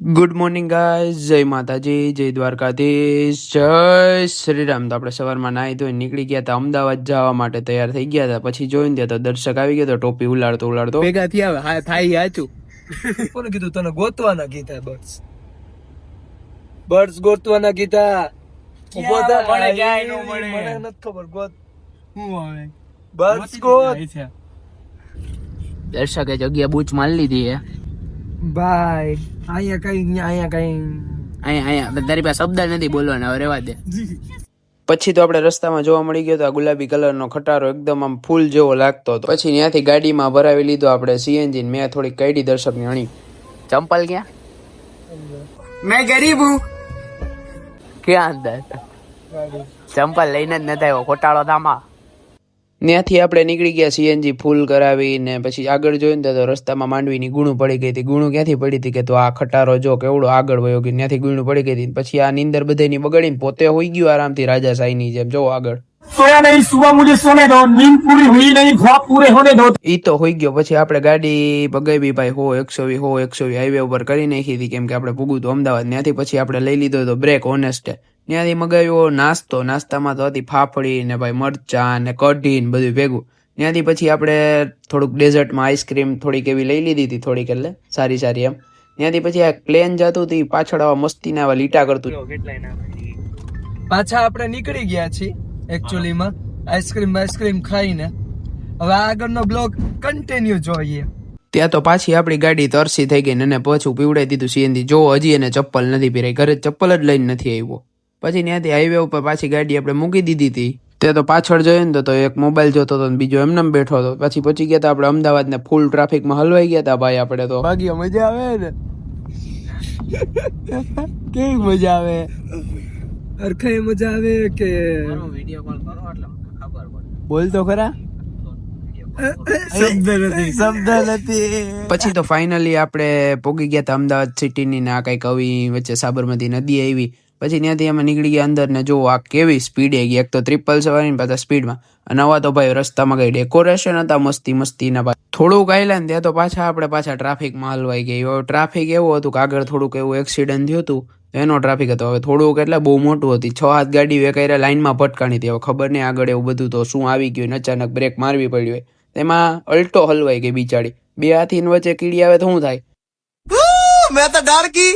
Good morning guys, જય માતાજી, જય દ્વારકાધીશ, જય શ્રી રામ. તો આપણે સવારમાં નાહી ધોઈને નીકળી ગયા હતા અમદાવાદ જવા માટે, તૈયાર થઈ ગયા હતા. પછી જોઈને ત્યાં તો દર્શક આવી ગયો તો ટોપી ઉલાડતો ભેગા થયા. હા થાય હાચું. કોને કીધું તને ગોતવાના કીધા? બર્ડ્સ ગોતવાના કીધા. ઉભો થા. મને નથી ખબર. ગોત હું આવે બર્ડ્સ ગોત. દર્શકે જગ્યા બૂચ મારી લીધી હે ભાઈ. અહીંયા તારી પાસે શબ્દ નથી બોલવાના, હવે રહેવા દે. પછી તો આપણે રસ્તામાં જોવા મળી ગયો તો આ ગુલાબી કલરનો ખટારો એકદમ આમ ફૂલ જેવો લાગતો હતો. પછી ત્યાંથી ગાડીમાં ભરાવી લીધો આપણે સીએનજી. મેં થોડીક કાઢી દર્શકની અણી. ચંપલ ક્યાં? મેં ગરીબ હું. ક્યાં અંદર? ચંપલ લઈને જ નથી આવ્યો, ખોટાળો તામા. ત્યાંથી આપણે નીકળી ગયા સીએનજી ફૂલ કરાવીને. પછી આગળ જોઈને તો રસ્તામાં માંડવીની ગુણું પડી ગઈ હતી. ગુણું ક્યાંથી પડી હતી કે તો આ ખટારો જો કેવડો આગળ વયો ગયો, ત્યાંથી ગુણું પડી ગઈ હતી. પછી આ નીંદર બધાની બગાડીને પોતે હોઈ ગયો આરામથી રાજાશાહીની જેમ. જો આગળ ઈ તો હોઈ ગયો. પછી આપણે ગાડી ભગાવી ભાઈ 120 હાઈવે ઉપર કરી નાખી હતી, કેમ કે આપણે પૂગું તો અમદાવાદ. ત્યાંથી પછી આપણે લઈ લીધો હતો બ્રેક ઓનેસ્ટે. ત્યાંથી મગાવ્યો નાસ્તો. નાસ્તામાં તો હતી ફાફડી ને ભાઈ મરચા ને કઢી ને બધું ભેગું. ત્યાંથી પછી આપણે થોડુંક ડેઝર્ટમાં આઈસ્ક્રીમ થોડીક એવી લઈ લીધી હતી, થોડીક એટલે સારી એમ. ત્યાંથી પછી આ પ્લેન જતું હતી, પાછળ આવા મસ્તીના આવા લીટા કરતું. પાછા આપણે નીકળી ગયા છીએ એકચ્યુઅલી માં આઈસ્ક્રીમ ખાઈને. હવે આગળનો બ્લોગ કન્ટિન્યુ જોઈએ. ત્યાં તો પાછી આપણી ગાડી તરસી થઈ ગઈ અને પાછું પીવડાવી દીધું સીએનજી. જો હજી એને ચપ્પલ નથી પહેરાઈ, ઘરે ચપ્પલ જ લઈને નથી આવ્યો. પછી ત્યાંથી હાઈવે ઉપર પાછી ગાડી આપણે મૂકી દીધી હતી. તે તો પાછળ જોયું ને તો એક મોબાઈલ જોતો હતો, બીજો એમને બેઠો હતો. પછી પહોંચી ગયા હતા આપણે અમદાવાદ ને ફૂલ ટ્રાફિકમાં હલવાઈ ગયા હતા ભાઈ. આપણે તો ભાગ્ય મજા આવે ને. કેવી મજા આવે? અરખાઈ મજા આવે કે વિડીયો કોલ કરો એટલે ખબર પડે. બોલ તો ખરા. શબ્દ નથી. પછી તો ફાઇનલી આપણે પોગી ગયા હતા અમદાવાદ સિટીની ને આ કઈક આવી વચ્ચે સાબરમતી નદી આવી. પછી ત્યાંથી અમે નીકળી ગયા અંદર ને જો આ કેવી સ્પીડ ગઈ. એક તો 777 પાછા સ્પીડમાં. અને આવા તો ભાઈ રસ્તામાં કઈ ડેકોરેશન હતા મસ્તીના ભાઈ. થોડુંક આયલા ને ત્યાં તો પાછા ટ્રાફિકમાં હલવાઈ ગઈ. ટ્રાફિક એવું હતું કે આગળ થોડુંક એવું એક્સિડન્ટ થયું હતું, એનો ટ્રાફિક હતો. હવે થોડુંક એટલે બહુ મોટું હતી. 6-7 ગાડી વેકાઈ લાઈનમાં ભટકાણી હતી. હવે ખબર નહીં આગળ એવું બધું તો શું આવી ગયું, અચાનક બ્રેક મારવી પડી હોય. તેમાં અલ્ટો હલવાઈ ગઈ બિચારી. બે હાથી વચ્ચે કીડી આવે તો શું થાય? મેં તો ડર કી.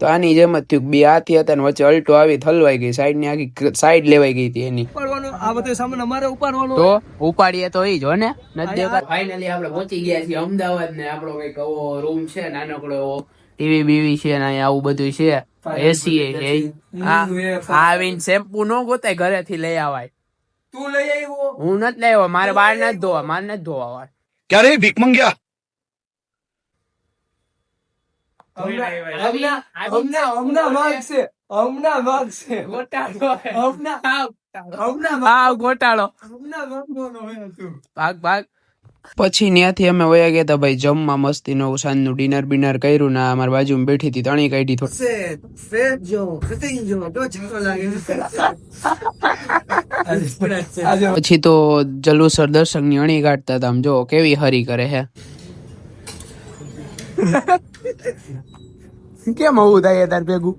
તો આની જેમ જ થયું. બે હાથી હતા ને વચ્ચે અલ્ટો આવી હલવાઈ ગઈ. સાઈડ ની આખી સાઈડ લેવાઈ ગઈ હતી એની. આ બધું સામાન અમારે ઉપાડવાનો. તો ઉપાડીએ તો ઈ જો ને. ફાઇનલી આપણે પહોંચી ગયા છીએ અમદાવાદ ને. આપણો કઈક એવો રૂમ છે નાનકડો એવો. ટીવી બીવી છે ને અહીંયા આવું બધું છે. એસી આવીને શેમ્પુ નો ગોતાય, ઘરેથી લઈ આવાય. તું લઈ આવ્યો? હું નથી લઈ આવ્યો. મારે બહાર નથી ધોવા. ક્યારે ભીખ મંગ્યા? ગોટાળો. ભાગ. પછી ત્યાંથી અમે વયા ગયા હતા ભાઈ જમવા. મસ્તીનો સાંજનું ડિનર બિનર કર્યું ને અમારી બાજુમાં બેઠી હતી તણી કાઢી પછી તો જલુસર દર્શક ની અણી કાઢતા હતા. જો કેવી હરી કરે હે. કેમ આવું થાય તાર ભેગું?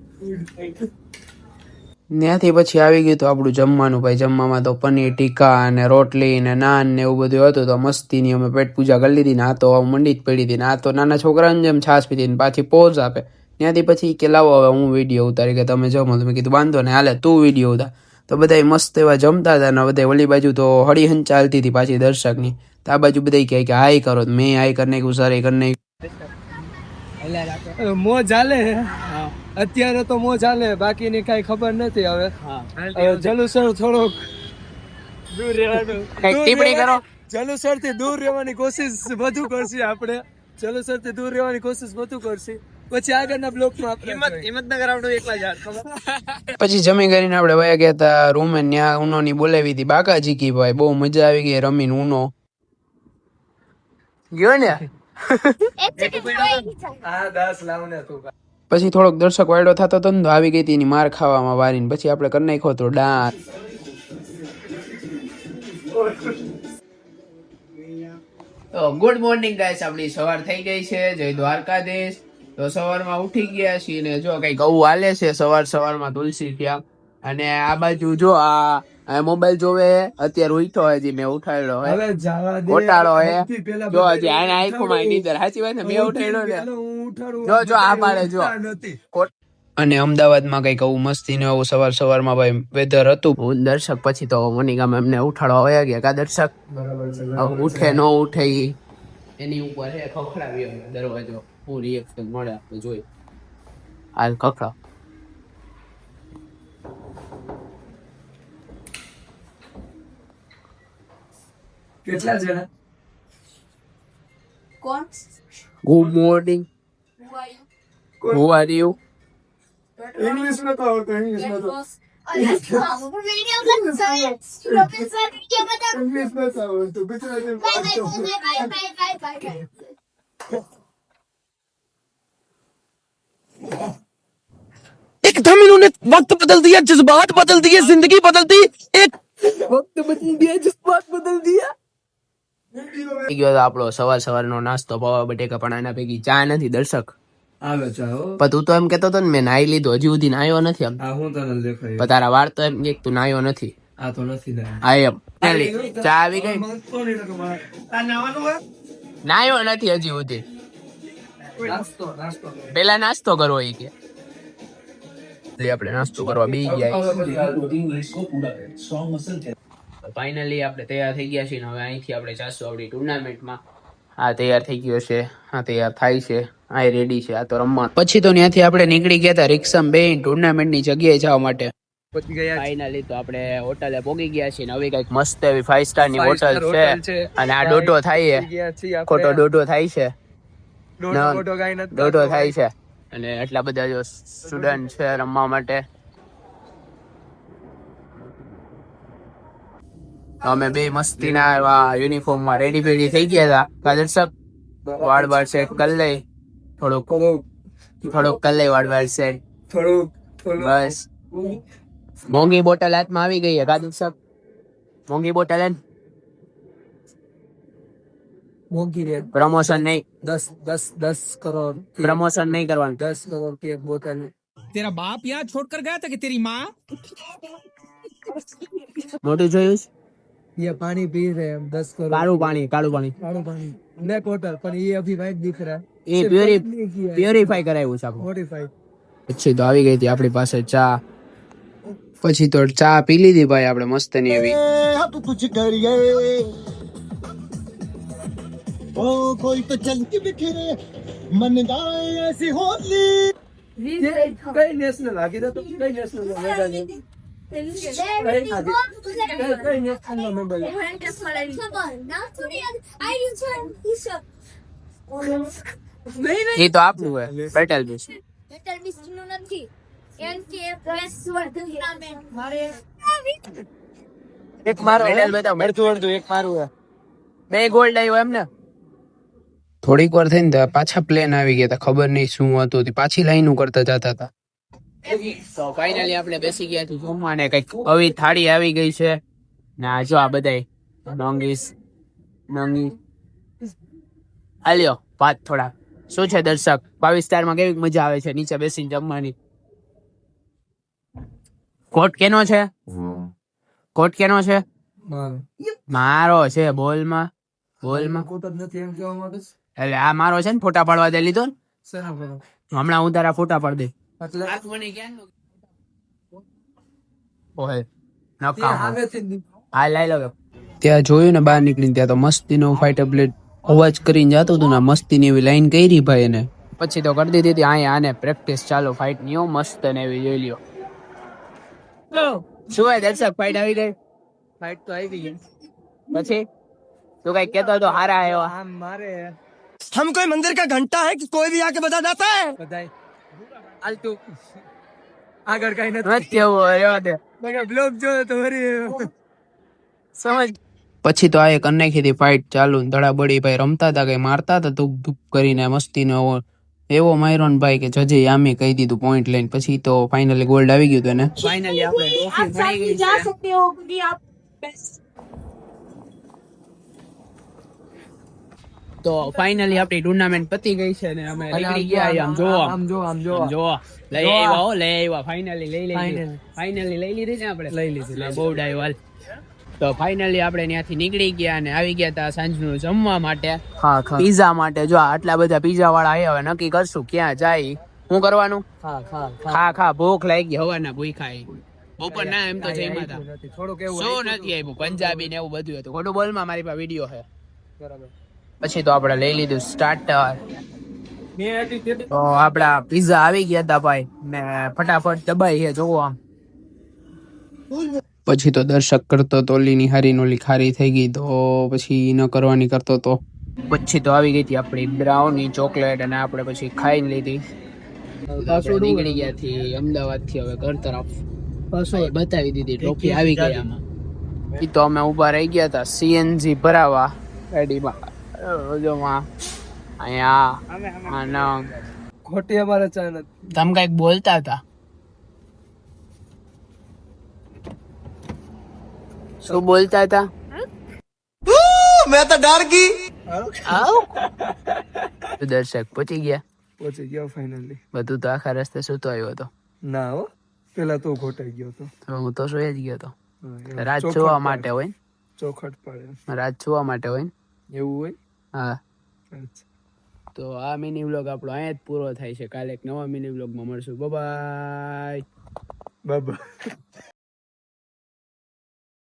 ત્યાંથી પછી આવી ગયું તો આપણું જમવાનું ભાઈ. જમવામાં તો પનીર ટીકા અને રોટલી ને નાન ને એવું બધું હતું. તો મસ્તીની અમે પેટ પૂજા કરી લીધી ને આ તો મંડી જ પડી હતી ને આ તો નાના છોકરાને જેમ છાશ પીધી ને પાછી પોઝ આપે. ત્યાંથી પછી કે લાવો હવે હું વિડીયો ઉતારી કે તમે જમો. તમે કીધું વાંધો ને હાલે તું વિડીયો ઉતાર. તો બધા મસ્ત એવા જમતા હતા ને બધા ઓલી બાજુ તો હળીહંચ ચાલતી હતી પાછી દર્શકની. તો આ બાજુ બધા કહે કે હાઈ કરો. મેં હાઈ કરી નાખ્યું, સર કરી નાખ્યું. મોજ હાલે અત્યારે તો મોજ હાલે, બાકીની કઈ ખબર નથી. હવે જલુસર થોડોક દૂર રહેવાનું. ટિપ્પણી કરો. જલુસર થી દૂર રહેવાની કોશિશ વધુ કરશે આપણે. જલુસર થી દૂર રહેવાની કોશિશ વધુ કરશે. પછી આગળના બ્લોકમાં આપણે હિંમતનગર આપણે એકલા જ ખબર. પછી જમી કરીને આપણે વયા ગયા હતા રૂમે. ત્યાં ઉનો ની બોલાવી હતી બાકાજી કી ભાઈ. બહુ મજા આવી ગઈ રમીને ઉનો. ગયો ને. પછી થોડોક દર્શક વાયડો થતો હતો ને તો આવી ગઈ હતી એની માર ખાવામાં વારીને. પછી આપણે કરી નાખ્યો હતો ડાન્સ. તો ગુડ મોર્નિંગ ગાઈસ, આપણી સવાર થઈ ગઈ છે. જય દ્વારકાધીશ. તો સવારમાં ઉઠી ગયા છીએ ને જો કઈક આવું હાલે છે સવારમાં તુલસી ત્યાં. અને આ બાજુ જો આ મોબાઈલ જોવે અત્યારે ઉઠ્યો હજી મેં ઉઠાડ્યો હે હવે જવા દે. ગોટાળો હે સૌથી પહેલા જો બધા હજી આને આંખોમાં નીંદર સાચી વાત ને મેં ઉઠાડ્યો ને પહેલા હું ઉઠાડું. જો આ પાડે જો નથી. અને અમદાવાદમાં કઈક આવું મસ્તી ને આવું સવારમાં ભાઈ વેધર હતું. હું દર્શક પછી તો મોનિકા મેમ ને ઉઠાડવા વયા ગયા કા દર્શક બરાબર છે. હવે ઉઠે ન ઉઠે એની ઉપર હે ખખડાવ્યો દરવાજો હું રિએક્શન મળે આપણે જોઈ હાલ ખખડાવ કેટલા જણા? કોણ? Good morning who are you English માં તો આવડતું, ઇંગ્લિશ માં તો. ઇંગ્લિશ માં તો આવડતું, ગુજરાતી एकदम इन्होंने वक्त बदल दिया, जज्बात बदल दिए, जिंदगी बदल दी, एक વક્ત બદલ દિયા, જज्बात બદલ દિયા. થઈ ગયો તો આપણો સવારનો નાસ્તો પૌવા બટેકા પણ આના પૈકી ચા નથી દર્શક આવે ચાલો. પણ તું તો એમ કેતો હતો ને મેં નાઈ લીધું હજી સુધી નાયો નથી એમ આ હું તને દેખાય. પણ તારા વાળ તો એમ કે તું નાયો નથી આ તો નથી ને. આ એમ ચા આવી ગઈ નાયો નથી હજી સુધી નાસ્તો નાસ્તો પેલા નાસ્તો કરવો ઈ કે એટલે આપણે નાસ્તો કરવા બેસી ગયા ફાઇનલી આપણે તૈયાર થઈ ગયા છીએ ને હવે અહીંથી આપણે જાશું આપણી ટુર્નામેન્ટમાં આ તૈયાર થઈ ગયો છે આ તૈયાર થાય છે આ રેડી છે આ તો રમવા પછી તો ત્યાંથી આપણે નીકળી ગયા હતા રિક્ષામાં બેહીને ટુર્નામેન્ટની જગ્યાએ જવા માટે પછી ગયા. ફાઇનલી તો આપણે હોટલે પહોંચી ગયા છીએ ને હવે કઈક મસ્ત એવી 5 સ્ટારની હોટલ છે અને આ ડોટો થાય છે ખોટો ડોટો થાય છે ડોટો થાય છે અને એટલા બધા જો સ્ટુડન્ટ છે રમવા માટે અમે બે મસ્તીના એવા યુનિફોર્મમાં રેડી બેડી થઈ ગયા હતા કા દર્શક વાળ વાળ સેટ કરી લઈ થોડુંક કરી લઈ વાળ વાળ સેટ બસ મોંઘી બોટલ હાથમાં આવી ગઈ છે કા દર્શક મોંઘી બોટલ હે મોંઘી રે. પ્રમોશન નહીં 10 કરોડ પ્રમોશન નહીં કરવાનું 10 કરોડ की एक बोतल. तेरा बाप यहाँ छोड़कर गया था कि तेरी माँ? મોટું જોયું છે? ये पानी पी रहे हैं हम 10 करोड़ કાળું પાણી काढ़ू पानी ब्लैक वाटर पर ये अभी वाइट दिख रहा है. એ પ્યોરીફાઈ કરાવ્યું છે આપણે मॉडिफाइड. પછી તો આવી ગઈ હતી આપણી પાસે ચા પછી તો ચા પી લીધી ભાઈ આપણે મસ્ત ની એવી अब कुछ करिए ओ कोई तो चल के बिखरे मन जाए ऐसी होली. कई नेशनल आगे तो कई नेशनल मेडल है. कई नेशनल मेडल है. એ તો આપનું હે પેટલ બીસ एक मारो મેડલ બતાવ अर्धू एक मारू है. બે ગોલ્ડ આવ્યો એમ ને થોડીક વાર થઈને તો પાછા પ્લેન આવી ગયા હતા ખબર નહીં શું હતું તે પાછી લાઈન કરતા જતા હતા તો ફાઇનલી આપણે બેસી ગયા હતી જમવાને કઈક આવી થાળી આવી ગઈ છે ને આ જો આ બધાય નંગી આલ્યો ભાત થોડા શું છે દર્શક 22 સ્ટારમાં કેવી મજા આવે છે નીચે બેસીને જમવાની કોટ કેનો છે મારો છે બોલમાં કોટ જ નથી એમ કહેવા માંગે છે. એટલે આ મારો છે ને ફોટા પાડવા દે લીધો ને શેના પર? હમણાં હું તારા ફોટા પાડ દે એટલે ઓહે તે આવેથી જ હા લઈ લો ત્યાં જોયું ને બહાર નીકળીને ત્યાં તો મસ્તીનો ફાઈટર પ્લેટ અવાજ કરીને જતો હતું ને મસ્તીની એવી લાઈન કરી ભાઈ એને પછી તો કરી દીધી હતી અહીંયા આને પ્રેક્ટિસ ચાલો ફાઈટ ની મસ્ત ને એવી જોઈ લ્યો શું હોય દર્શક ફાઈટ આવી ગઈ ફાઇટ તો આવી ગઈ. પછી તું કઈ કેતો તો હારા આવ્યો આમ મારે हम कोई मंदिर का घंटा है कि कोई भी आके बता देता है? બધાય હાલતું આગળ કઈ નથી. નથી કેવું રહેવા દે બ્લોગ જોયો તો ફરી સમજ પછી તો આ એક અનેખીથી ફાઇટ ચાલુ ને ધડાબડી ભાઈ રમતા હતા કઈ મારતા હતા ધૂપ ધૂપ કરીને મસ્તીનો એવો માર્યો ને ભાઈ કે જજે આમે કહી દીધું પોઈન્ટ લઈને પછી તો ફાઇનલી ગોલ્ડ આવી ગયું હતું એને ફાઇનલી આપણે ટ્રોફી મળી ગઈ છે તો ફાઇનલી આપણી ટુર્નામેન્ટ પતી ગઈ છે ને અમે નીકળી ગયા આમ જો લઈ આવ્યા ફાઇનલી લઈ લીધી ને આપણે લઈ લીધી બહુ ડાયવાલ. તો ફાઇનલી આપણે ત્યાંથી નીકળી ગયા અને આવી ગયા હતા સાંજનું જમવા માટે, પીઝા માટે. જો આટલા બધા પીઝા વાળા આવ્યા, હવે નક્કી કરશું ક્યાં જાય, શું કરવાનું. ખા ભૂખ લાગી ગઈ, હવાના ભૂખા બપોર ના એમ તો જઈમાં હતા. શું નથી આવ્યું, પંજાબી ને એવું બધું હતું. ખોટું બોલમાં મારી પાસે વિડીયો છે. પછી તો આપણે લઈ લીધું સ્ટાર્ટર. તો આપડા પીઝા આવી ગયા હતા ભાઈ ને ફટાફટ દબાઈ છે જોવો આમ. પછી તો દર્શક કરતો તો ઓલીની હારી નોલી ખારી થઈ ગઈ, તો પછી ન કરવાની કરતો તો. પછી તો આવી ગઈ હતી આપણી બ્રાઉની ચોકલેટ અને આપણે પછી ખાઈને લીધી. નીકળી ગયા થી અમદાવાદ થી હવે ઘર તરફ. બતાવી દીધી ટ્રોફી આવી ગઈ આમાં. ઈ તો અમે ઉભા રહી ગયા હતા સીએનજી ભરાવા ગાડીમાં. અહીંયા ખોટી અમારે ચા નથી. તમે કઈક બોલતા હતા, શું બોલતા હતા? मैं तो डर गई. દર્શક પહોંચી ગયા ફાઇનલી. બધું તો આખા રસ્તે સૂતો આવ્યો હતો. ના હો, પેલા તો ખોટાઈ ગયો હતો. હું તો સોઈ જ ગયો હતો. રાત જોવા માટે હોય, ચોખટ પડે રાત જોવા માટે હોય. એવું હોય. હા, તો આ મિની વ્લોગ આપણો અહીંયા જ પૂરો થાય છે. કાલે એક નવા મિની વ્લોગમાં મળશું. બાય.